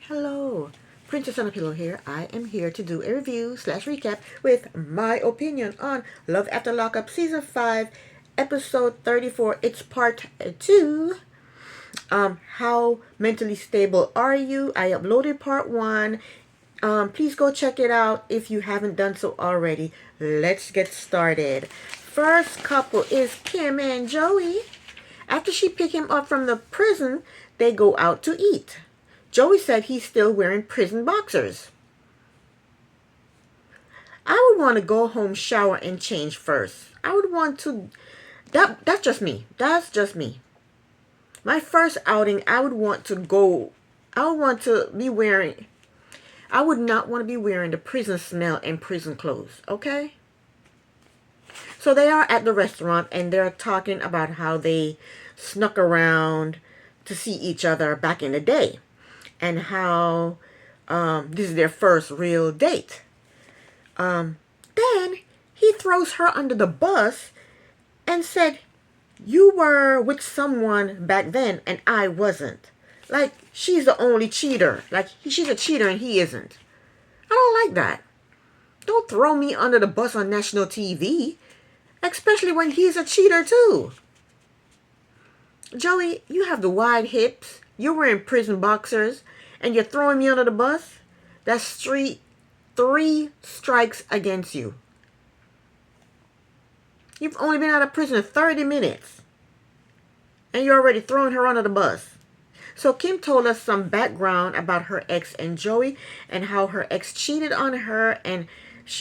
Hello, Princess on a Pillow here. I am here to do a review slash recap with my opinion on Love After Lockup Season 5, Episode 34. It's Part 2. How mentally stable are you? I uploaded Part 1. Please go check it out if you haven't done so already. Let's get started. First couple is Kim and Joey. After she picked him up from the prison, they go out to eat. Joey said he's still wearing prison boxers. I would want to go home, shower, and change first. I would want to... That's just me. That's just me. My first outing, I would want to go... I would want to be wearing... I would not want to be wearing the prison smell and prison clothes, okay? So they are at the restaurant, and they're talking about how they snuck around to see each other back in the day. And how this is their first real date. Then he throws her under the bus and said, "You were with someone back then and I wasn't." Like, she's the only cheater. Like, she's a cheater and he isn't. I don't like that. Don't throw me under the bus on national TV. Especially when he's a cheater too. Joey, you have the wide hips. You're wearing prison boxers. And you're throwing me under the bus? That's three strikes against you. You've only been out of prison 30 minutes. And you're already throwing her under the bus. So Kim told us some background about her ex and Joey. And how her ex cheated on her. And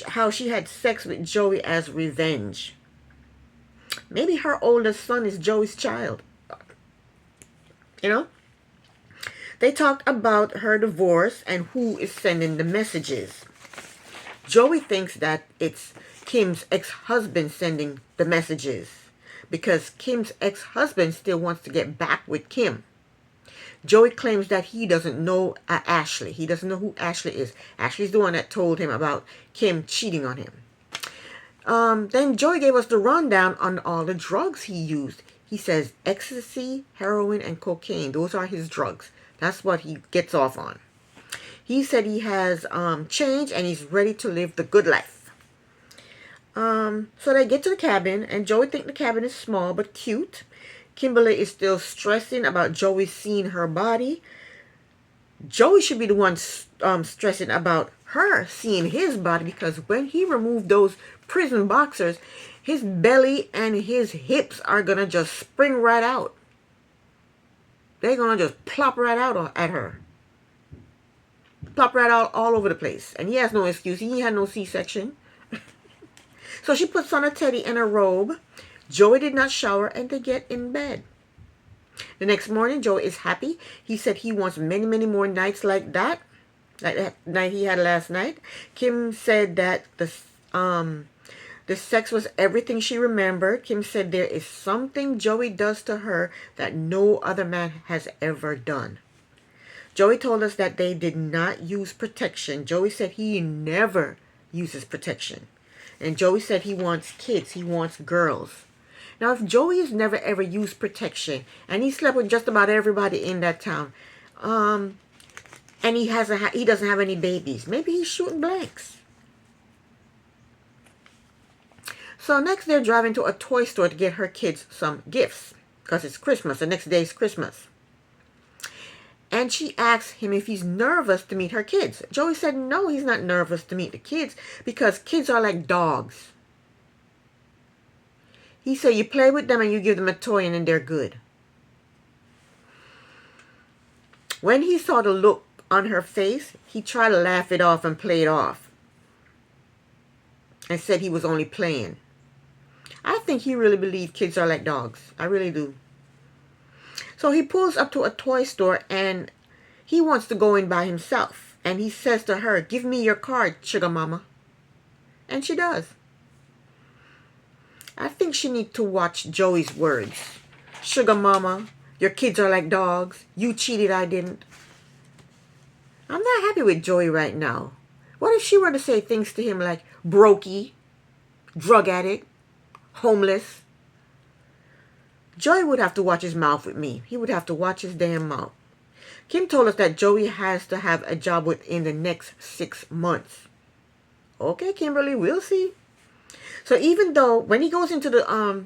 how she had sex with Joey as revenge. Maybe her oldest son is Joey's child. You know? They talked about her divorce and who is sending the messages. Joey thinks that it's Kim's ex-husband sending the messages because Kim's ex-husband still wants to get back with Kim. Joey claims that he doesn't know Ashley. He doesn't know who Ashley is. Ashley's the one that told him about Kim cheating on him. Then Joey gave us the rundown on all the drugs he used. He says ecstasy, heroin, and cocaine. Those are his drugs. That's what he gets off on. He said he has changed and he's ready to live the good life. So they get to the cabin and Joey thinks the cabin is small but cute. Kimberly is still stressing about Joey seeing her body. Joey should be the one stressing about her seeing his body because when he removed those prison boxers, his belly and his hips are going to just spring right out. They're going to just plop right out at her. Plop right out all over the place. And he has no excuse. He had no C-section. So she puts on a teddy and a robe. Joey did not shower and they get in bed. The next morning, Joey is happy. He said he wants many, many more nights like that. Like that night he had last night. Kim said that the sex was everything she remembered. Kim said there is something Joey does to her that no other man has ever done. Joey told us that they did not use protection. Joey said he never uses protection. And Joey said he wants kids. He wants girls. Now, if Joey has never ever used protection and he slept with just about everybody in that town, and he doesn't have any babies, maybe he's shooting blanks. So next they're driving to a toy store to get her kids some gifts. Because it's Christmas. The next day is Christmas. And she asks him if he's nervous to meet her kids. Joey said no, he's not nervous to meet the kids. Because kids are like dogs. He said you play with them and you give them a toy and then they're good. When he saw the look on her face, he tried to laugh it off and play it off. And said he was only playing. I think he really believed kids are like dogs. I really do. So he pulls up to a toy store and he wants to go in by himself. And he says to her, "Give me your card, sugar mama." And she does. I think she needs to watch Joey's words. Sugar mama, your kids are like dogs. You cheated, I didn't. I'm not happy with Joey right now. What if she were to say things to him like brokey, drug addict, homeless? Joey would have to watch his mouth with me. He would have to watch his damn mouth. Kim told us that Joey has to have a job within the next 6 months. Okay, Kimberly, we'll see. So even though when he goes into the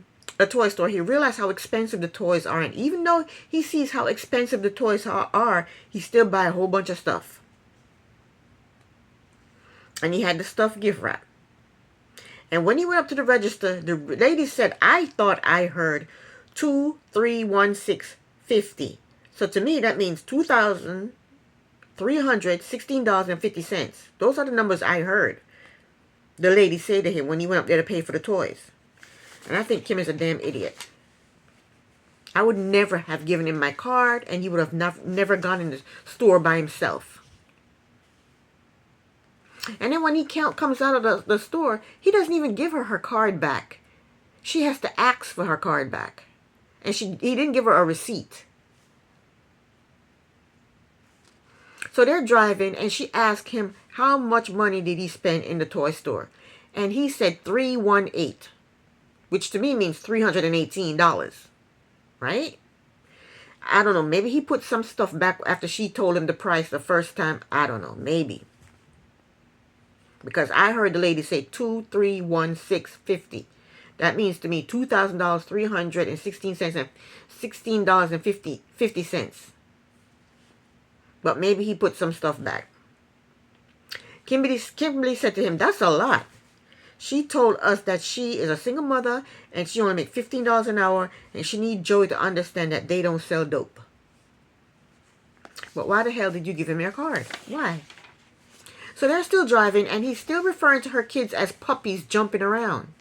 toy store, he realized how expensive the toys are, and even though he sees how expensive the toys are, he still buy a whole bunch of stuff. And he had the stuffed gift wrap. And when he went up to the register, the lady said, "I thought I heard 2316.50." So to me, that means $2,316.50. Those are the numbers I heard the lady say to him when he went up there to pay for the toys. And I think Kim is a damn idiot. I would never have given him my card, and he would have never gone in the store by himself. And then when he comes out of the store, he doesn't even give her card back. She has to ask for her card back. And he didn't give her a receipt. So they're driving, and she asked him how much money did he spend in the toy store. And he said $318, which to me means $318, right? I don't know. Maybe he put some stuff back after she told him the price the first time. I don't know. Maybe. Because I heard the lady say 2316.50. That means to me $2,000, $316 and $16.50. But maybe he put some stuff back. Kimberly said to him, "That's a lot. She told us that she is a single mother and she only makes $15 an hour, and she needs Joey to understand that they don't sell dope." But why the hell did you give him your card? Why? So they're still driving, and he's still referring to her kids as puppies jumping around.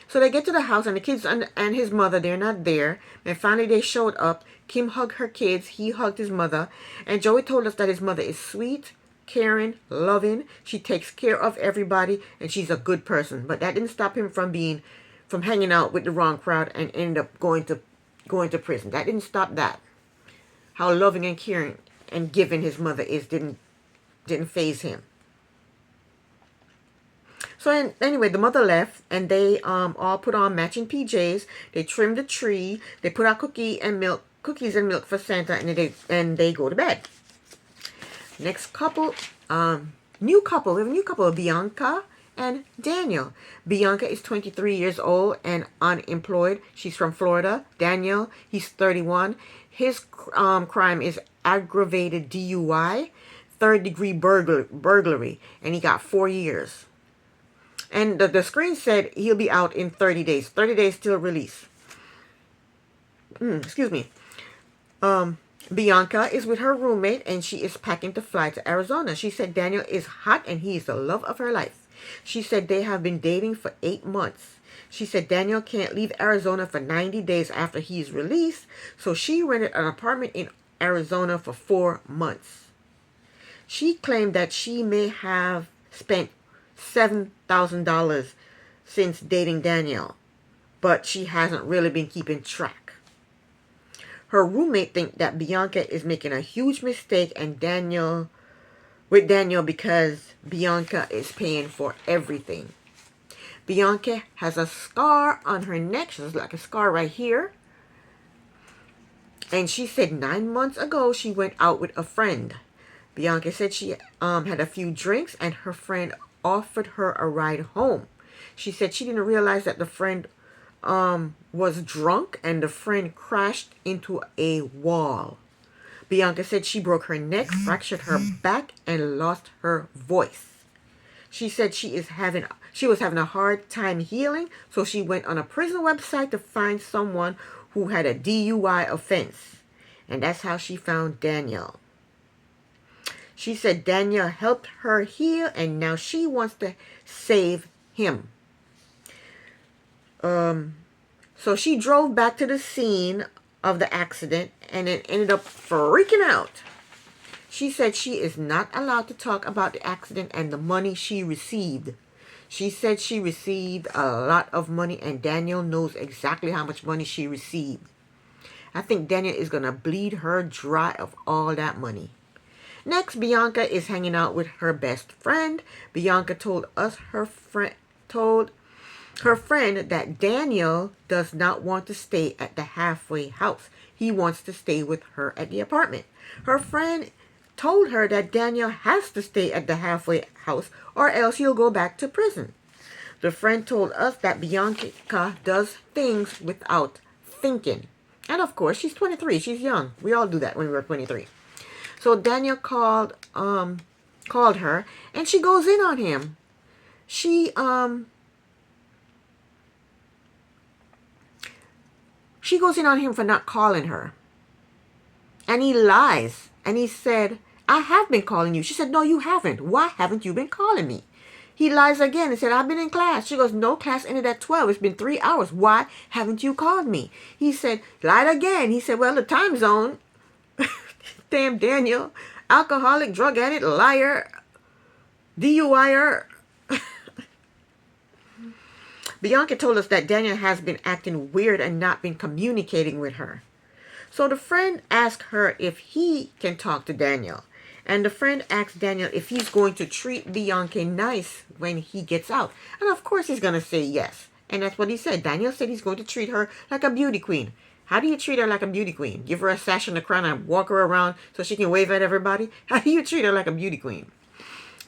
So they get to the house, and the kids and his mother, they're not there. And finally they showed up. Kim hugged her kids. He hugged his mother. And Joey told us that his mother is sweet, caring, loving. She takes care of everybody, and she's a good person. But that didn't stop him from hanging out with the wrong crowd and ended up going to prison. That didn't stop that. How loving and caring and giving his mother is didn't faze him. So anyway, the mother left, and they all put on matching PJs. They trimmed the tree. They put out cookies and milk for Santa, and they go to bed. Next couple, new couple. We have a new couple, Bianca and Daniel. Bianca is 23 years old and unemployed. She's from Florida. Daniel, he's 31. His crime is aggravated DUI, third-degree burglary, and he got 4 years. And the screen said he'll be out in 30 days. 30 days till release. Excuse me. Bianca is with her roommate, and she is packing to fly to Arizona. She said Daniel is hot, and he is the love of her life. She said they have been dating for 8 months. She said Daniel can't leave Arizona for 90 days after he's released, so she rented an apartment in Arizona for 4 months. She claimed that she may have spent $7,000 since dating Daniel, but she hasn't really been keeping track. Her roommate thinks that Bianca is making a huge mistake with Daniel because Bianca is paying for everything. Bianca has a scar on her neck. She's like a scar right here. And she said 9 months ago she went out with a friend. Bianca said she had a few drinks, and her friend offered her a ride home. She said she didn't realize that the friend was drunk, and the friend crashed into a wall. Bianca said she broke her neck, fractured her back, and lost her voice. She said she was having a hard time healing, so she went on a prison website to find someone who had a DUI offense. And that's how she found Daniel. She said Daniel helped her heal, and now she wants to save him. So she drove back to the scene of the accident and then ended up freaking out. She said she is not allowed to talk about the accident and the money she received. She said she received a lot of money, and Daniel knows exactly how much money she received. I think Daniel is going to bleed her dry of all that money. Next, Bianca is hanging out with her best friend. Bianca told her friend that Daniel does not want to stay at the halfway house. he wants to stay with her at the apartment. Her friend told her that Daniel has to stay at the halfway house or else he'll go back to prison. The friend told us that Bianca does things without thinking. And of course, she's 23. She's young. We all do that when we were 23. So Daniel called her, and she goes in on him. She goes in on him for not calling her. And he lies. And he said, I have been calling you. She said, no, you haven't. Why haven't you been calling me? He lies again and said, I've been in class. She goes, no, class ended at 12. It's been 3 hours. Why haven't you called me? He said, lied again. He said, well, the time zone. Damn Daniel. Alcoholic, drug addict, liar, DUIer. Bianca told us that Daniel has been acting weird and not been communicating with her. So the friend asked her if he can talk to Daniel. And the friend asked Daniel if he's going to treat Bianca nice when he gets out. And of course he's going to say yes. And that's what he said. Daniel said he's going to treat her like a beauty queen. How do you treat her like a beauty queen? Give her a sash and a crown and walk her around so she can wave at everybody? How do you treat her like a beauty queen?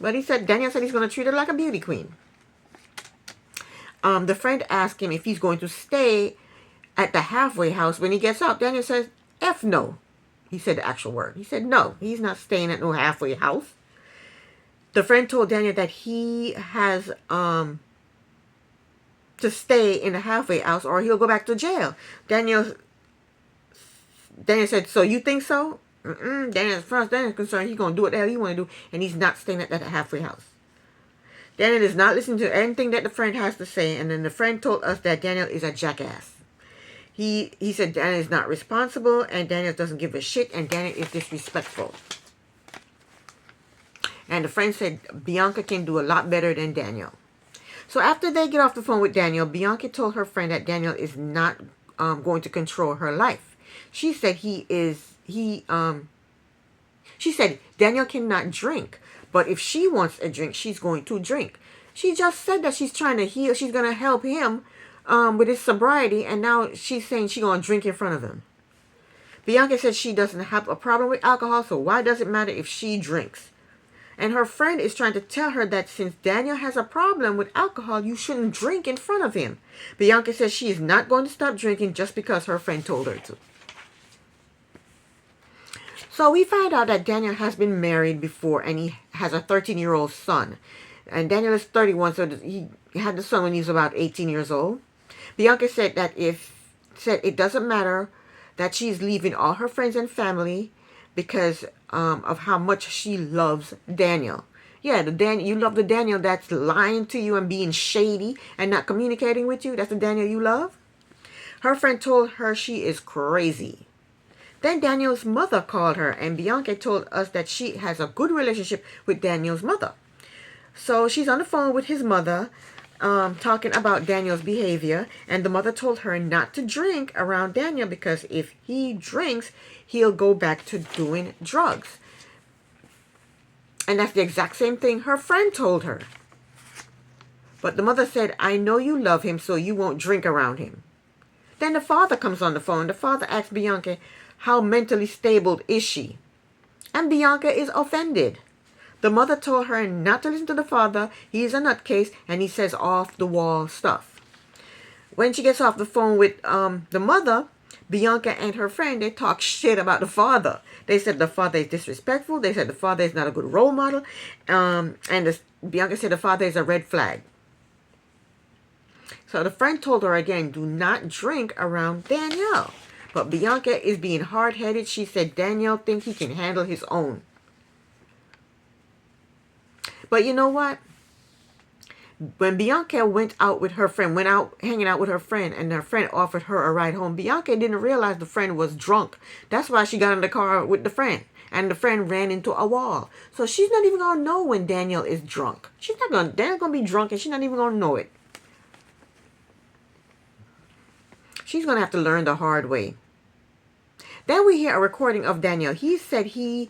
But Daniel said he's going to treat her like a beauty queen. The friend asked him if he's going to stay at the halfway house when he gets out. Daniel says, F no. He said the actual word. He said, no, he's not staying at no halfway house. The friend told Daniel that he has to stay in the halfway house or he'll go back to jail. Daniel said, so you think so? Daniel, as far as Daniel's concerned, he's going to do what the hell he want to do, and he's not staying at that halfway house. Daniel is not listening to anything that the friend has to say, and then the friend told us that Daniel is a jackass. He said Daniel is not responsible, and Daniel doesn't give a shit, and Daniel is disrespectful. And the friend said Bianca can do a lot better than Daniel. So after they get off the phone with Daniel, Bianca told her friend that Daniel is not going to control her life. She said she said Daniel cannot drink, but if she wants a drink, she's going to drink. She just said that she's trying to heal. She's going to help him with his sobriety, and now she's saying she's going to drink in front of him. Bianca said she doesn't have a problem with alcohol, so why does it matter if she drinks? And her friend is trying to tell her that since Daniel has a problem with alcohol, you shouldn't drink in front of him. Bianca says she is not going to stop drinking just because her friend told her to. So we find out that Daniel has been married before and he has a 13-year-old son. And Daniel is 31, so he had the son when he was about 18 years old. Bianca said that it doesn't matter that she's leaving all her friends and family because of how much she loves Daniel. Yeah, you love the Daniel that's lying to you and being shady and not communicating with you. That's the Daniel you love. Her friend told her she is crazy. Then Daniel's mother called her, and Bianca told us that she has a good relationship with Daniel's mother. So she's on the phone with his mother, talking about Daniel's behavior, and the mother told her not to drink around Daniel because if he drinks, he'll go back to doing drugs. And that's the exact same thing her friend told her. But the mother said, I know you love him, so you won't drink around him. Then the father comes on the phone. The father asks Bianca, how mentally stable is she? And Bianca is offended. The mother told her not to listen to the father. He's a nutcase, and he says off-the-wall stuff. When she gets off the phone with the mother, Bianca and her friend, they talk shit about the father. They said the father is disrespectful. They said the father is not a good role model. Bianca said the father is a red flag. So the friend told her again, do not drink around Daniel. But Bianca is being hard-headed. She said Daniel thinks he can handle his own. But you know what? When Bianca went out with her friend, hanging out with her friend, and her friend offered her a ride home, Bianca didn't realize the friend was drunk. That's why she got in the car with the friend. And the friend ran into a wall. So she's not even going to know when Daniel is drunk. Daniel's going to be drunk and she's not even going to know it. She's going to have to learn the hard way. Then we hear a recording of Daniel. He said he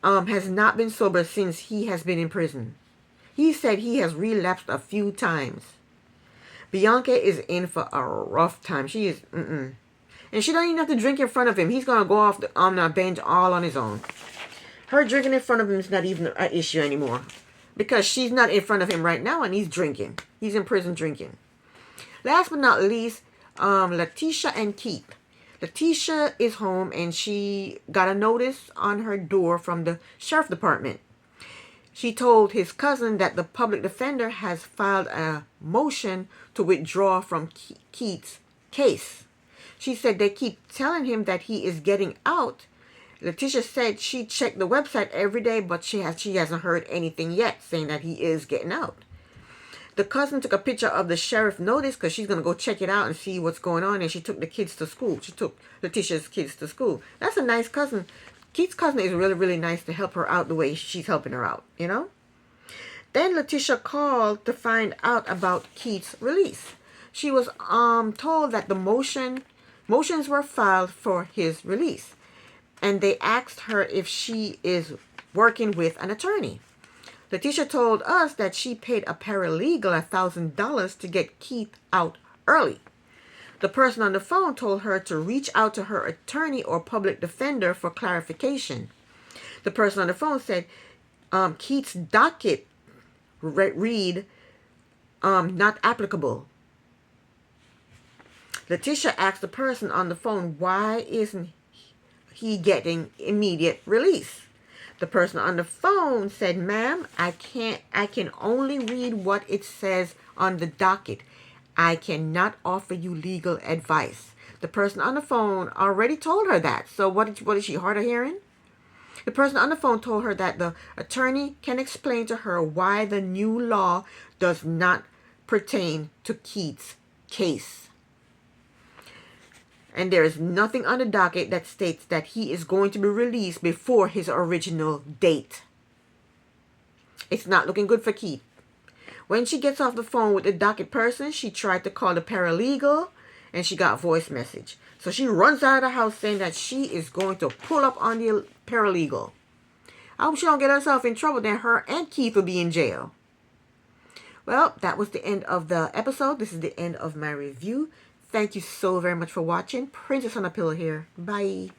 has not been sober since he has been in prison. He said he has relapsed a few times. Bianca is in for a rough time. She is, And And she don't even have to drink in front of him. He's going to go off on the bench all on his own. Her drinking in front of him is not even an issue anymore. Because she's not in front of him right now and he's drinking. He's in prison drinking. Last but not least, Letitia and Keith. Letitia is home and she got a notice on her door from the sheriff department. She told his cousin that the public defender has filed a motion to withdraw from Keith's case. She said they keep telling him that he is getting out. Letitia said she checked the website every day, but she hasn't heard anything yet saying that he is getting out. The cousin took a picture of the sheriff notice because she's going to go check it out and see what's going on. And she took the kids to school. She took Letitia's kids to school. That's a nice cousin. Keith's cousin is really, really nice to help her out the way she's helping her out, you know. Then Letitia called to find out about Keith's release. She was told that the motions were filed for his release. And they asked her if she is working with an attorney. Letitia told us that she paid a paralegal $1,000 to get Keith out early. The person on the phone told her to reach out to her attorney or public defender for clarification. The person on the phone said Keith's docket read not applicable. Letitia asked the person on the phone, why isn't he getting immediate release? The person on the phone said, ma'am, I can only read what it says on the docket. I cannot offer you legal advice. The person on the phone already told her that. So what is she hard of hearing? The person on the phone told her that the attorney can explain to her why the new law does not pertain to Keith's case. And there is nothing on the docket that states that he is going to be released before his original date. It's not looking good for Keith. When she gets off the phone with the docket person, she tried to call the paralegal and she got a voice message. So she runs out of the house saying that she is going to pull up on the paralegal. I hope she don't get herself in trouble. Then her and Keith will be in jail. Well, that was the end of the episode. This is the end of my review. Thank you so very much for watching. Princess on a Pillow here. Bye.